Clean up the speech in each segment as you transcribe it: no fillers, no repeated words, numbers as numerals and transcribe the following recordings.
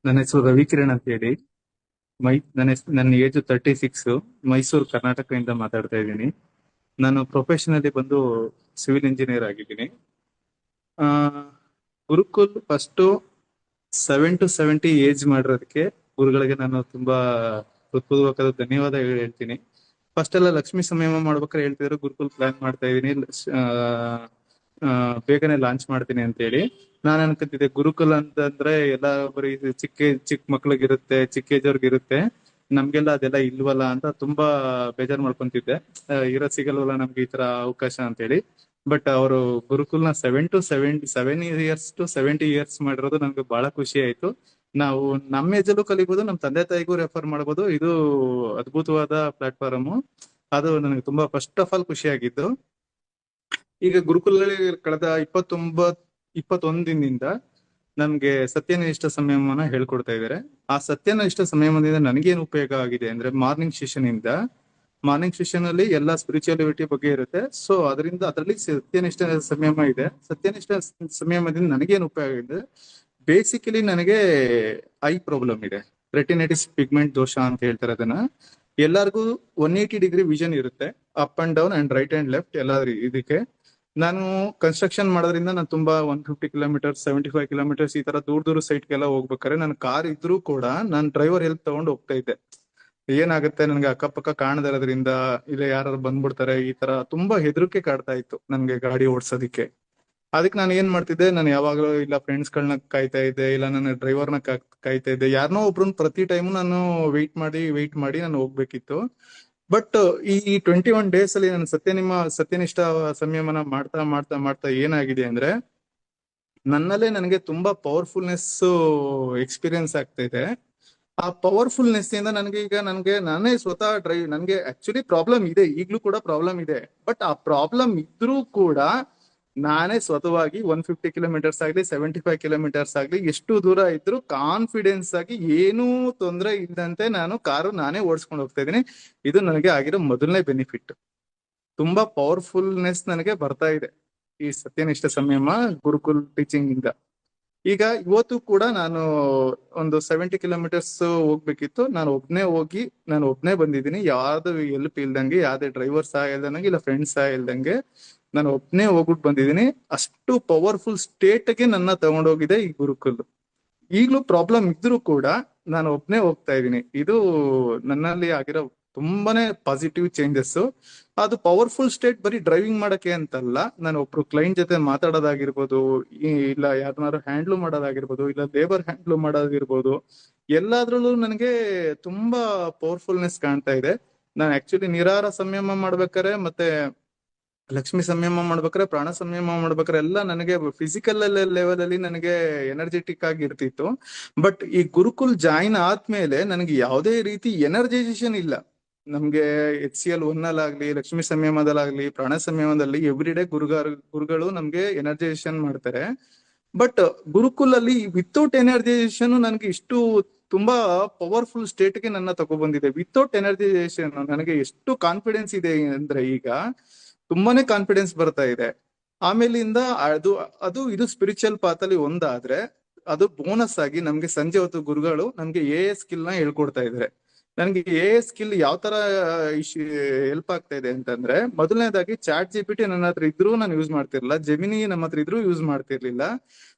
ನನ್ನ ಹೆಸರು ರವಿಕಿರಣ್ ಅಂತ ಹೇಳಿ. ನನ್ನ ಏಜ್ 36. ಮೈಸೂರು ಕರ್ನಾಟಕದಿಂದ ಮಾತಾಡ್ತಾ ಇದ್ದೀನಿ. ನಾನು ಪ್ರೊಫೆಷನಲಿ ಬಂದು ಸಿವಿಲ್ ಇಂಜಿನಿಯರ್ ಆಗಿದ್ದೀನಿ. ಆ ಗುರುಕುಲ್ ಫಸ್ಟ್ 7 to 70 ಏಜ್ ಮಾಡಿರೋದಕ್ಕೆ ಗುರುಗಳಿಗೆ ನಾನು ತುಂಬಾ ಹೃತ್ಪೂರ್ವಕದ ಧನ್ಯವಾದ ಹೇಳ್ತೀನಿ. ಫಸ್ಟ್ ಎಲ್ಲ ಲಕ್ಷ್ಮೀ ಸಂಯಮ ಮಾಡ್ಬೇಕಾದ್ರೆ ಹೇಳ್ತಿದ್ರು ಗುರುಕುಲ್ ಪ್ಲಾನ್ ಮಾಡ್ತಾ ಇದೀನಿ, ಆ, ಆ, ಬೇಗನೆ ಲಾಂಚ್ ಮಾಡ್ತೀನಿ ಅಂತ ಹೇಳಿ. ನಾನು ಅನ್ಕೊಂತಿದ್ದೆ ಗುರುಕುಲ್ ಅಂತಂದ್ರೆ ಎಲ್ಲ ಬರೀ ಚಿಕ್ಕ ಮಕ್ಳಿಗಿರುತ್ತೆ, ಚಿಕ್ಕ ಏಜ್ ಅವ್ರಿಗಿರುತ್ತೆ, ನಮ್ಗೆಲ್ಲ ಅದೆಲ್ಲ ಇಲ್ವಲ್ಲ ಅಂತ ತುಂಬಾ ಬೇಜಾರ್ ಮಾಡ್ಕೊಂತಿದ್ದೆ. ಇರೋ ಸಿಗಲ್ವಲ್ಲ ನಮ್ಗೆ ಈ ತರ ಅವಕಾಶ ಅಂತ ಹೇಳಿ. ಬಟ್ ಅವರು ಗುರುಕುಲ್ನ 7 to 70 years ಮಾಡಿರೋದು ನಮ್ಗೆ ಬಹಳ ಖುಷಿ ಆಯ್ತು. ನಾವು ನಮ್ಮ ಏಜಲ್ಲೂ ಕಲಿಬಹುದು, ನಮ್ಮ ತಂದೆ ತಾಯಿಗೂ ರೆಫರ್ ಮಾಡಬಹುದು. ಇದು ಅದ್ಭುತವಾದ ಪ್ಲಾಟ್ಫಾರ್ಮ್. ಅದು ನನಗೆ ತುಂಬಾ ಫಸ್ಟ್ ಆಫ್ ಆಲ್ ಖುಷಿ ಆಗಿದ್ದು. ಈಗ ಗುರುಕುಲದಲ್ಲಿ ಕಳೆದ 21 ದಿನದಿಂದ ನಮ್ಗೆ ಸತ್ಯನಿಷ್ಠ ಸಂಯಮನ ಹೇಳ್ಕೊಡ್ತಾ ಇದ್ದಾರೆ. ಆ ಸತ್ಯನಿಷ್ಠ ಸಂಯಮದಿಂದ ನನಗೇನು ಉಪಯೋಗ ಆಗಿದೆ ಅಂದ್ರೆ, ಮಾರ್ನಿಂಗ್ ಸೆಷನ್ ಅಲ್ಲಿ ಎಲ್ಲಾ ಸ್ಪಿರಿಚುಯಾಲಿಟಿ ಬಗ್ಗೆ ಇರುತ್ತೆ. ಸೊ ಅದರಲ್ಲಿ ಸತ್ಯನಿಷ್ಠ ಸಂಯಮ ಇದೆ. ಸತ್ಯನಿಷ್ಠ ಸಂಯಮದಿಂದ ನನಗೇನು ಉಪಯೋಗ ಇದೆ, ಬೇಸಿಕಲಿ ನನಗೆ ಐ ಪ್ರಾಬ್ಲಮ್ ಇದೆ, ರೆಟಿನೈಟಿಸ್ ಪಿಗ್ಮೆಂಟ್ ದೋಷ ಅಂತ ಹೇಳ್ತಾರೆ ಅದನ್ನ. ಎಲ್ಲರಿಗೂ 180 ಡಿಗ್ರಿ ವಿಷನ್ ಇರುತ್ತೆ, up and down and write and left ಎಲ್ಲ ಇದಕ್ಕೆ. ನಾನು ಕನ್ಸ್ಟ್ರಕ್ಷನ್ ಮಾಡೋದ್ರಿಂದ ನಾನು ತುಂಬಾ 150 ಕಿಲೋಮೀಟರ್ಸ್ 75 ಕಿಲೋಮೀಟರ್ಸ್ ಈ ತರ ದೂರ ಸೈಟ್ಗೆಲ್ಲ ಹೋಗ್ಬೇಕಾದ್ರೆ ನನ್ನ ಕಾರ್ ಇದ್ರೂ ಕೂಡ ನಾನು ಡ್ರೈವರ್ ಹೆಲ್ಪ್ ತಗೊಂಡು ಹೋಗ್ತಾ ಇದ್ದೆ. ಏನಾಗುತ್ತೆ, ನನ್ಗೆ ಅಕ್ಕಪಕ್ಕ ಕಾಣದೇ ಇರೋದ್ರಿಂದ, ಇಲ್ಲ ಯಾರು ಬಂದ್ಬಿಡ್ತಾರೆ, ಈ ತರ ತುಂಬಾ ಹೆದರಿಕೆ ಕಾಡ್ತಾ ಇತ್ತು ನನ್ಗೆ ಗಾಡಿ ಓಡಿಸೋದಿಕ್ಕೆ. ಅದಕ್ಕೆ ನಾನು ಏನ್ ಮಾಡ್ತಿದ್ದೆ, ನಾನು ಯಾವಾಗಲೂ ಇಲ್ಲ ಫ್ರೆಂಡ್ಸ್ ಗಳನ್ನ ಕಾಯ್ತಾ ಇದ್ದೆ, ಇಲ್ಲ ನನ್ನ ಡ್ರೈವರ್ನ ಕಾಯ್ತಾ ಇದ್ದೆ. ಯಾರನ್ನೋ ಒಬ್ರನ್ನ ಪ್ರತಿ ಟೈಮು ನಾನು ವೆಯ್ಟ್ ಮಾಡಿ ನಾನು ಹೋಗ್ಬೇಕಿತ್ತು. ಬಟ್ ಈ 21 days ಅಲ್ಲಿ ನಾನು ಸತ್ಯನಿಷ್ಠ ಸಂಯಮನ ಮಾಡ್ತಾ ಮಾಡ್ತಾ ಮಾಡ್ತಾ ಏನಾಗಿದೆ ಅಂದ್ರೆ, ನನ್ನಲ್ಲೇ ನನಗೆ ತುಂಬಾ ಪವರ್ಫುಲ್ನೆಸ್ ಎಕ್ಸ್ಪೀರಿಯನ್ಸ್ ಆಗ್ತಾ ಇದೆ. ಆ ಪವರ್ಫುಲ್ನೆಸ್ ಇಂದ ನನಗೆ ನಾನೇ ಸ್ವತಃ ನನ್ಗೆ ಆಕ್ಚುಲಿ ಪ್ರಾಬ್ಲಮ್ ಇದೆ, ಈಗ್ಲೂ ಕೂಡ ಪ್ರಾಬ್ಲಮ್ ಇದೆ. ಬಟ್ ಆ ಪ್ರಾಬ್ಲಮ್ ಇದ್ರೂ ಕೂಡ ನಾನೇ ಸ್ವತಃವಾಗಿ 150 ಕಿಲೋಮೀಟರ್ಸ್ ಆಗ್ಲಿ 75 ಕಿಲೋಮೀಟರ್ಸ್ ಆಗ್ಲಿ ಎಷ್ಟು ದೂರ ಇದ್ರು ಕಾನ್ಫಿಡೆನ್ಸ್ ಆಗಿ ಏನೂ ತೊಂದರೆ ಇಲ್ಲದಂತೆ ನಾನೇ ಓಡಿಸ್ಕೊಂಡು ಹೋಗ್ತಾ ಇದ್ದೀನಿ. ಇದು ನನಗೆ ಆಗಿರೋ ಮೊದಲನೇ ಬೆನಿಫಿಟ್. ತುಂಬಾ ಪವರ್ಫುಲ್ನೆಸ್ ನನಗೆ ಬರ್ತಾ ಇದೆ ಈ ಸತ್ಯನಿಷ್ಠ ಸಂಯಮ ಗುರುಕುಲ್ ಟೀಚಿಂಗ್ ಇಂದ. ಈಗ ಇವತ್ತು ಕೂಡ ನಾನು ಒಂದು 70 ಕಿಲೋಮೀಟರ್ಸ್ ಹೋಗ್ಬೇಕಿತ್ತು, ನಾನು ಒಬ್ನೇ ಬಂದಿದ್ದೀನಿ. ಯಾವ್ದು ಎಲ್ಪ್ ಇಲ್ದಂಗೆ, ಯಾವ್ದೇ ಡ್ರೈವರ್ ಸಹ ಇಲ್ದಂಗೆ, ಇಲ್ಲ ಫ್ರೆಂಡ್ಸ್ ಸಹ ಇಲ್ದಂಗೆ ನಾನು ಒಬ್ನೇ ಹೋಗ್ಬಿಟ್ಟು ಬಂದಿದ್ದೀನಿ. ಅಷ್ಟು ಪವರ್ಫುಲ್ ಸ್ಟೇಟ್ಗೆ ನನ್ನ ತಗೊಂಡೋಗಿದೆ ಈ ಗುರುಕುಲ್. ಈಗ್ಲೂ ಪ್ರಾಬ್ಲಮ್ ಇದ್ರೂ ಕೂಡ ನಾನು ಒಬ್ನೇ ಹೋಗ್ತಾ ಇದ್ದೀನಿ. ಇದು ನನ್ನಲ್ಲಿ ಆಗಿರೋ ತುಂಬಾನೇ ಪಾಸಿಟಿವ್ ಚೇಂಜಸ್. ಅದು ಪವರ್ಫುಲ್ ಸ್ಟೇಟ್ ಬರೀ ಡ್ರೈವಿಂಗ್ ಮಾಡಕ್ಕೆ ಅಂತಲ್ಲ, ನಾನು ಒಬ್ರು ಕ್ಲೈಂಟ್ ಜೊತೆ ಮಾತಾಡೋದಾಗಿರ್ಬೋದು, ಇಲ್ಲ ಯಾರನ್ನಾರು ಹ್ಯಾಂಡ್ಲ್ ಮಾಡೋದಾಗಿರ್ಬೋದು, ಇಲ್ಲ ಲೇಬರ್ ಹ್ಯಾಂಡ್ಲ್ ಮಾಡೋದಾಗಿರ್ಬೋದು, ಎಲ್ಲಾದ್ರಲ್ಲೂ ನನಗೆ ತುಂಬಾ ಪವರ್ಫುಲ್ನೆಸ್ ಕಾಣ್ತಾ ಇದೆ. ನಾನು ಆಕ್ಚುಲಿ ನಿರಾಹಾರ ಸಂಯಮ ಮಾಡ್ಬೇಕಾರೆ, ಮತ್ತೆ ಲಕ್ಷ್ಮಿ ಸಂಯಮ ಮಾಡ್ಬೇಕಾರೆ, ಪ್ರಾಣ ಸಂಯಮ ಮಾಡ್ಬೇಕಾರೆ ಎಲ್ಲ ನನಗೆ ಫಿಸಿಕಲ್ ಲೆವೆಲ್ ಅಲ್ಲಿ ನನಗೆ ಎನರ್ಜೆಟಿಕ್ ಆಗಿ ಇರ್ತಿತ್ತು. ಬಟ್ ಈ ಗುರುಕುಲ್ ಜಾಯಿನ್ ಆದ್ಮೇಲೆ ನನಗೆ ಯಾವುದೇ ರೀತಿ ಎನರ್ಜೈಸೇಷನ್ ಇಲ್ಲ. ನಮ್ಗೆ HCL1 ಅಲ್ಲಾಗ್ಲಿ, ಲಕ್ಷ್ಮಿ ಸಂಯಮದಲ್ಲಾಗ್ಲಿ, ಪ್ರಾಣ ಸಂಯಮದಲ್ಲಿ ಎವ್ರಿ ಡೇ ಗುರುಗಳು ನಮ್ಗೆ ಎನರ್ಜೈಸೇಷನ್ ಮಾಡ್ತಾರೆ. ಬಟ್ ಗುರುಕುಲ್ ಅಲ್ಲಿ ವಿತೌಟ್ ಎನರ್ಜೈಸೇಷನ್ ನನಗೆ ಇಷ್ಟು ತುಂಬಾ ಪವರ್ಫುಲ್ ಸ್ಟೇಟ್ಗೆ ನನ್ನ ತಗೊಬಂದಿದೆ. ವಿತೌಟ್ ಎನರ್ಜೈಸೇಷನ್ ನನಗೆ ಎಷ್ಟು ಕಾನ್ಫಿಡೆನ್ಸ್ ಇದೆ ಅಂದ್ರೆ, ಈಗ ತುಂಬಾನೇ ಕಾನ್ಫಿಡೆನ್ಸ್ ಬರ್ತಾ ಇದೆ. ಆಮೇಲಿಂದ ಇದು ಸ್ಪಿರಿಚುವಲ್ ಪಾತ್ ಅಲ್ಲಿ ಒಂದಾದ್ರೆ, ಅದು ಬೋನಸ್ ಆಗಿ ನಮ್ಗೆ ಸಂಜೆ ಹೊತ್ತು ಗುರುಗಳು ನಮ್ಗೆ AA ಸ್ಕಿಲ್ ನ ಹೇಳ್ಕೊಡ್ತಾ ಇದ್ದಾರೆ. ನನ್ಗೆ AA ಸ್ಕಿಲ್ ಯಾವ ತರ ಹೆಲ್ಪ್ ಆಗ್ತಾ ಇದೆ ಅಂತಂದ್ರೆ, ಮೊದಲನೇದಾಗಿ ChatGPT ನನ್ನ ಹತ್ರ ಇದ್ರೂ ನಾನು ಯೂಸ್ ಮಾಡ್ತಿರ್ಲಿಲ್ಲ, ಜೆಮಿನಿ ನಮ್ಮ ಹತ್ರ ಇದ್ರೂ ಯೂಸ್ ಮಾಡ್ತಿರ್ಲಿಲ್ಲ.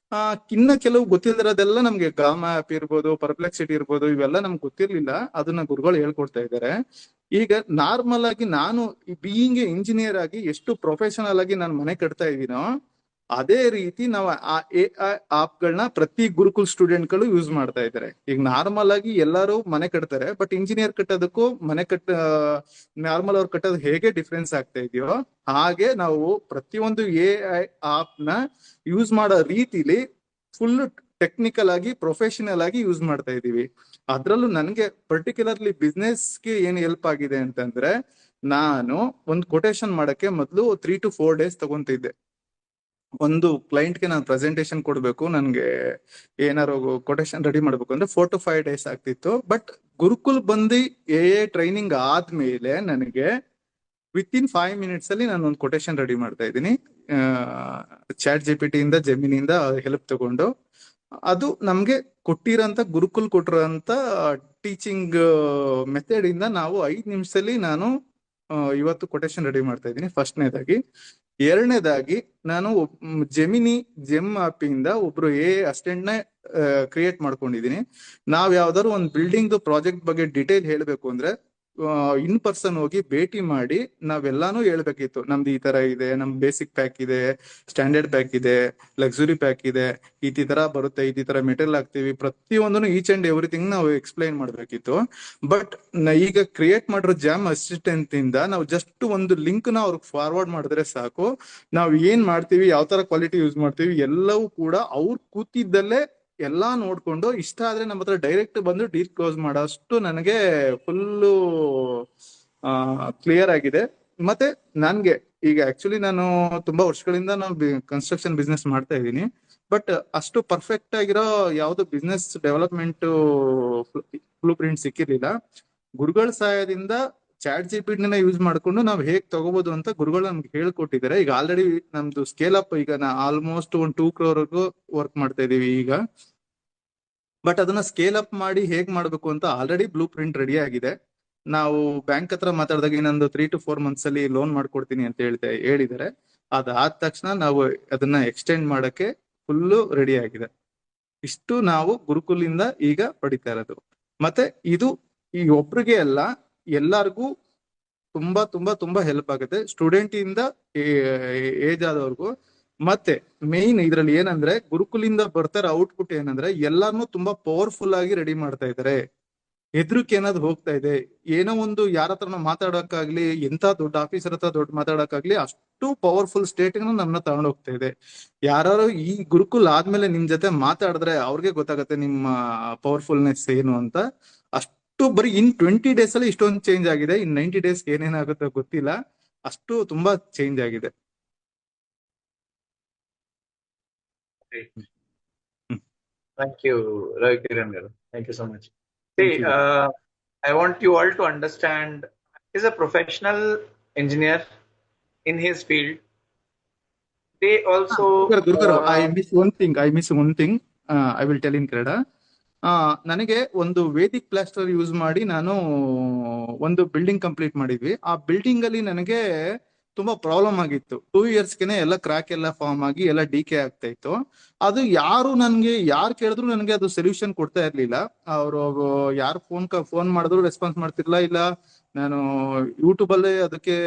ಇನ್ನ ಕೆಲವು ಗೊತ್ತಿಲ್ಲದಿರೋದೆಲ್ಲ ನಮ್ಗೆ ಗಾಮ ಆಪ್ ಇರ್ಬೋದು, ಪರ್ಪ್ಲೆಕ್ಸಿಟಿ ಇರ್ಬೋದು, ಇವೆಲ್ಲ ನಮ್ಗೆ ಗೊತ್ತಿರ್ಲಿಲ್ಲ, ಅದನ್ನ ಗುರುಗಳು ಹೇಳ್ಕೊಡ್ತಾ ಇದ್ದಾರೆ. ಈಗ ನಾರ್ಮಲ್ ಆಗಿ ನಾನು ಬೀಯಿಂಗ್ ಇಂಜಿನಿಯರ್ ಆಗಿ ಎಷ್ಟು ಪ್ರೊಫೆಷನಲ್ ಆಗಿ ನಾನು ಮನೆ ಕಟ್ತಾ ಇದೀನೋ, ಅದೇ ರೀತಿ ನಾವು ಆ AI ಆಪ್ ಗಳನ್ನ ಪ್ರತಿ ಗುರುಕುಲ್ ಸ್ಟೂಡೆಂಟ್ಗಳು ಯೂಸ್ ಮಾಡ್ತಾ ಇದ್ದಾರೆ. ಈಗ ನಾರ್ಮಲ್ ಆಗಿ ಎಲ್ಲರೂ ಮನೆ ಕಟ್ತಾರೆ, ಬಟ್ ಇಂಜಿನಿಯರ್ ಕಟ್ಟೋದಕ್ಕೂ ನಾರ್ಮಲ್ ಅವ್ರು ಕಟ್ಟೋದು ಹೇಗೆ ಡಿಫ್ರೆನ್ಸ್ ಆಗ್ತಾ ಇದೆಯೋ, ಹಾಗೆ ನಾವು ಪ್ರತಿಯೊಂದು AI ಆಪ್ ನ ಯೂಸ್ ಮಾಡೋ ರೀತಿಲಿ ಫುಲ್ ಟೆಕ್ನಿಕಲ್ ಆಗಿ ಪ್ರೊಫೆಷನಲ್ ಆಗಿ ಯೂಸ್ ಮಾಡ್ತಾ ಇದೀವಿ. ಅದ್ರಲ್ಲೂ ನನಗೆ ಪರ್ಟಿಕ್ಯುಲರ್ಲಿ ಬಿಸ್ನೆಸ್ಗೆ ಏನ್ ಹೆಲ್ಪ್ ಆಗಿದೆ ಅಂತಂದ್ರೆ, ನಾನು ಒಂದು ಕೊಟೇಶನ್ ಮಾಡಕ್ಕೆ ಮೊದಲು 3 to 4 days ತಗೊಂತಿದ್ದೆ. ಒಂದು ಕ್ಲೈಂಟ್ಗೆ ನಾನು ಪ್ರೆಸೆಂಟೇಶನ್ ಕೊಡ್ಬೇಕು, ನನ್ಗೆ ಏನಾರು ಕೊಟೇಶನ್ ರೆಡಿ ಮಾಡ್ಬೇಕು ಅಂದ್ರೆ 4 to 5 days ಆಗ್ತಿತ್ತು. ಬಟ್ ಗುರುಕುಲ್ ಬಂದು AA ಟ್ರೈನಿಂಗ್ ಆದ್ಮೇಲೆ ನನಗೆ ವಿತಿನ್ 5 minutes ಅಲ್ಲಿ ನಾನು ಒಂದು ಕೊಟೇಶನ್ ರೆಡಿ ಮಾಡ್ತಾ ಇದ್ದೀನಿ. ChatGPT ಇಂದ, ಜೆಮಿನಿಯಿಂದ ಹೆಲ್ಪ್ ತಗೊಂಡು. ಅದು ನಮ್ಗೆ ಕೊಟ್ಟಿರೋಂತ ಗುರುಕುಲ್ ಕೊಟ್ಟಿರೋಂತ ಟೀಚಿಂಗ್ ಮೆಥಡ್ ಇಂದ ನಾವು 5 ನಿಮಿಷದಲ್ಲಿ ನಾನು ಇವತ್ತು ಕೊಟೇಶನ್ ರೆಡಿ ಮಾಡ್ತಾ ಇದ್ದೀನಿ, ಫಸ್ಟ್ನೇದಾಗಿ. ಎರಡನೇದಾಗಿ ನಾನು ಜೆಮಿನಿ ಜೆಮ್ ಆಪ್ ಇಂದ ಒಬ್ರು ಅಸಿಸ್ಟೆಂಟ್ ನ ಕ್ರಿಯೇಟ್ ಮಾಡ್ಕೊಂಡಿದೀನಿ. ನಾವ್ ಯಾವ್ದಾದ್ರು ಒಂದು ಬಿಲ್ಡಿಂಗ್ ಪ್ರಾಜೆಕ್ಟ್ ಬಗ್ಗೆ ಡೀಟೇಲ್ ಹೇಳ್ಬೇಕು ಅಂದ್ರೆ ಇನ್ ಪರ್ಸನ್ ಹೋಗಿ ಭೇಟಿ ಮಾಡಿ ನಾವೆಲ್ಲಾನು ಹೇಳ್ಬೇಕಿತ್ತು. ನಮ್ದು ಈ ತರ ಇದೆ, ನಮ್ ಬೇಸಿಕ್ ಪ್ಯಾಕ್ ಇದೆ, ಸ್ಟ್ಯಾಂಡರ್ಡ್ ಪ್ಯಾಕ್ ಇದೆ, ಲಕ್ಸುರಿ ಪ್ಯಾಕ್ ಇದೆ, ಈ ತರ ಬರುತ್ತೆ, ಈ ತರ ಮೆಟೀರಿಯಲ್ ಹಾಕ್ತಿವಿ, ಪ್ರತಿಯೊಂದನ್ನು ಈಚ್ ಅಂಡ್ ಎವ್ರಿಥಿಂಗ್ ನಾವು ಎಕ್ಸ್ಪ್ಲೈನ್ ಮಾಡ್ಬೇಕಿತ್ತು. ಬಟ್ ಈಗ ಕ್ರಿಯೇಟ್ ಮಾಡಿರೋ ಜಾಮ್ ಅಸಿಸ್ಟೆಂಟ್ ಇಂದ ನಾವು ಜಸ್ಟ್ ಒಂದು ಲಿಂಕ್ ನ ಅವ್ರಿಗೆ ಫಾರ್ವರ್ಡ್ ಮಾಡಿದ್ರೆ ಸಾಕು. ನಾವು ಏನ್ ಮಾಡ್ತೀವಿ, ಯಾವ ತರ ಕ್ವಾಲಿಟಿ ಯೂಸ್ ಮಾಡ್ತೀವಿ, ಎಲ್ಲವೂ ಕೂಡ ಅವ್ರು ಕೂತಿದ್ದಲ್ಲೇ ಎಲ್ಲಾ ನೋಡ್ಕೊಂಡು ಇಷ್ಟ ಆದ್ರೆ ನಮ್ಮ ಹತ್ರ ಡೈರೆಕ್ಟ್ ಬಂದು ಡೀಲ್ ಕ್ಲೋಸ್ ಮಾಡೋಷ್ಟು ನನಗೆ ಫುಲ್ಲು ಕ್ಲಿಯರ್ ಆಗಿದೆ. ಮತ್ತೆ ನನ್ಗೆ ಈಗ ಆಕ್ಚುಲಿ ನಾನು ತುಂಬಾ ವರ್ಷಗಳಿಂದ ನಾನು ಕನ್ಸ್ಟ್ರಕ್ಷನ್ ಬಿಸ್ನೆಸ್ ಮಾಡ್ತಾ ಇದ್ದೀನಿ. ಬಟ್ ಅಷ್ಟು ಪರ್ಫೆಕ್ಟ್ ಆಗಿರೋ ಯಾವ್ದು ಬಿಸ್ನೆಸ್ ಡೆವಲಪ್ಮೆಂಟ್ ಬ್ಲೂ ಪ್ರಿಂಟ್ ಸಿಕ್ಕಿರ್ಲಿಲ್ಲ. ಗುರುಗಳ ಸಹಾಯದಿಂದ ChatGPT ಯೂಸ್ ಮಾಡ್ಕೊಂಡು ನಾವು ಹೇಗ್ ತಗೋಬಹುದು ಅಂತ ಗುರುಗಳು ನಮ್ಗೆ ಹೇಳ್ಕೊಟ್ಟಿದ್ದಾರೆ. ಈಗ ಆಲ್ರೆಡಿ ನಮ್ದು ಸ್ಕೇಲ್ ಅಪ್, ಈಗ ಆಲ್ಮೋಸ್ಟ್ ಒಂದು 2 crore ವರ್ಕ್ ಮಾಡ್ತಾ ಇದೀವಿ ಈಗ. ಬಟ್ ಅದನ್ನ ಸ್ಕೇಲ್ ಅಪ್ ಮಾಡಿ ಹೇಗ್ ಮಾಡ್ಬೇಕು ಅಂತ ಆಲ್ರೆಡಿ ಬ್ಲೂ ಪ್ರಿಂಟ್ ರೆಡಿ ಆಗಿದೆ. ನಾವು ಬ್ಯಾಂಕ್ ಹತ್ರ ಮಾತಾಡಿದಾಗ ಇನ್ನೊಂದು 3 to 4 months ಅಲ್ಲಿ ಲೋನ್ ಮಾಡ್ಕೊಡ್ತೀನಿ ಅಂತ ಹೇಳಿದ್ದಾರೆ. ಅದಾದ ತಕ್ಷಣ ನಾವು ಅದನ್ನ ಎಕ್ಸ್ಟೆಂಡ್ ಮಾಡಕ್ಕೆ ಫುಲ್ಲು ರೆಡಿ ಆಗಿದೆ. ಇಷ್ಟು ನಾವು ಗುರುಕುಲಿಂದ ಈಗ ಪಡಿತಾ ಇರೋದು. ಮತ್ತೆ ಇದು ಈ ಒಬ್ರಿಗೆ ಅಲ್ಲ, ಎಲ್ಲಾರ್ಗೂ ತುಂಬಾ ತುಂಬಾ ತುಂಬಾ ಹೆಲ್ಪ್ ಆಗುತ್ತೆ, ಸ್ಟೂಡೆಂಟ್ ಇಂದ ಏಜ್ ಆದವ್ರಿಗೂ. ಮತ್ತೆ ಮೇನ್ ಇದ್ರಲ್ಲಿ ಏನಂದ್ರೆ ಗುರುಕುಲಿಂದ ಬರ್ತಾರ ಔಟ್ಪುಟ್ ಏನಂದ್ರೆ ಎಲ್ಲಾರ್ನು ತುಂಬಾ ಪವರ್ಫುಲ್ ಆಗಿ ರೆಡಿ ಮಾಡ್ತಾ ಇದಾರೆ. ಹೆದ್ರಿಕೆ ಏನಾದ್ರು ಹೋಗ್ತಾ ಇದೆ, ಏನೋ ಒಂದು ಯಾರ ಹತ್ರ ಮಾತಾಡಕ್ಕಾಗ್ಲಿ, ಎಂತ ದೊಡ್ಡ ಆಫೀಸರ್ ಹತ್ರ ದೊಡ್ಡ ಮಾತಾಡಕ್ಕಾಗ್ಲಿ, ಅಷ್ಟು ಪವರ್ಫುಲ್ ಸ್ಟೇಟ್ ನಮ್ಮನ್ನ ತಗೊಂಡ್ ಹೋಗ್ತಾ ಇದೆ. ಯಾರು ಈ ಗುರುಕುಲ್ ಆದ್ಮೇಲೆ ನಿಮ್ ಜೊತೆ ಮಾತಾಡಿದ್ರೆ ಅವ್ರಿಗೆ ಗೊತ್ತಾಗತ್ತೆ ನಿಮ್ಮ ಪವರ್ಫುಲ್ನೆಸ್ ಏನು ಅಂತ. ಅಷ್ಟು ಬರೀ ಇನ್ 20 days ಅಲ್ಲಿ ಇಷ್ಟೊಂದು ಚೇಂಜ್ ಆಗಿದೆ. ಇನ್ 90 days ಏನೇನಾಗುತ್ತೋ ಗೊತ್ತಿಲ್ಲ, ಅಷ್ಟು ತುಂಬಾ ಚೇಂಜ್ ಆಗಿದೆ. Thank you, Ravi Kiran garu. Thank you so much. See, I want you all to understand, he's a professional engineer in his field. They also Durgaru, I miss one thing. I will tell in Kannada. ನನಗೆ ಒಂದು Vedic plaster use ಮಾಡಿ ನಾನು ಒಂದು building complete ಮಾಡಿದ್ವಿ. ಆ building ಅಲ್ಲಿ ನನಗೆ ತುಂಬಾ ಪ್ರಾಬ್ಲಮ್ ಆಗಿತ್ತು. 2 yearsಗೆನೆ ಎಲ್ಲ ಕ್ರಾಕ್ ಎಲ್ಲ ಫಾರ್ಮ್ ಆಗಿ ಎಲ್ಲ ಡಿಕೆ ಆಗ್ತಾ ಇತ್ತು. ಅದು ಯಾರು ಕೇಳಿದ್ರು ನನಗೆ ಅದು ಸೊಲ್ಯೂಷನ್ ಕೊಡ್ತಾ ಇರ್ಲಿಲ್ಲ. ಅವರು ಯಾರು ಫೋನ್ ಮಾಡಿದ್ರು ರೆಸ್ಪಾನ್ಸ್ ಮಾಡ್ತಿರ್ಲಿಲ್ಲ. ಇಲ್ಲ ನಾನು ಯೂಟ್ಯೂಬ್ ಅಲ್ಲೇ ಅದಕ್ಕೆ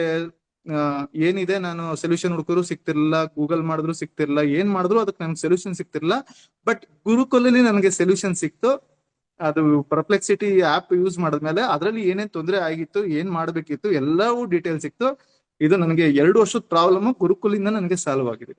ಏನಿದೆ ನಾನು ಸೊಲ್ಯೂಷನ್ ಹುಡುಕರು ಸಿಗ್ತಿರ್ಲಿಲ್ಲ, ಗೂಗಲ್ ಮಾಡಿದ್ರು ಸಿಗ್ತಿರ್ಲಿಲ್ಲ, ಏನ್ ಮಾಡಿದ್ರು ಅದಕ್ಕೆ ನನ್ಗೆ ಸೊಲ್ಯೂಷನ್ ಸಿಗ್ತಿರ್ಲಿಲ್ಲ. ಬಟ್ ಗುರುಕುಲಲ್ಲಿ ನನಗೆ ಸೊಲ್ಯೂಷನ್ ಸಿಕ್ತು. ಅದು ಪರ್ಪ್ಲೆಕ್ಸಿಟಿ ಆಪ್ ಯೂಸ್ ಮಾಡಿದ್ಮೇಲೆ ಅದ್ರಲ್ಲಿ ಏನೇನ್ ತೊಂದರೆ ಆಗಿತ್ತು, ಏನ್ ಮಾಡ್ಬೇಕಿತ್ತು, ಎಲ್ಲವೂ ಡೀಟೇಲ್ ಸಿಕ್ತು. ಇದು ನನಗೆ 2 ವರ್ಷದ ಪ್ರಾಬ್ಲಮ್ ಗುರುಕುಲಿಂದ ನನಗೆ ಸಾಲ್ವ್ ಆಗಿದೆ.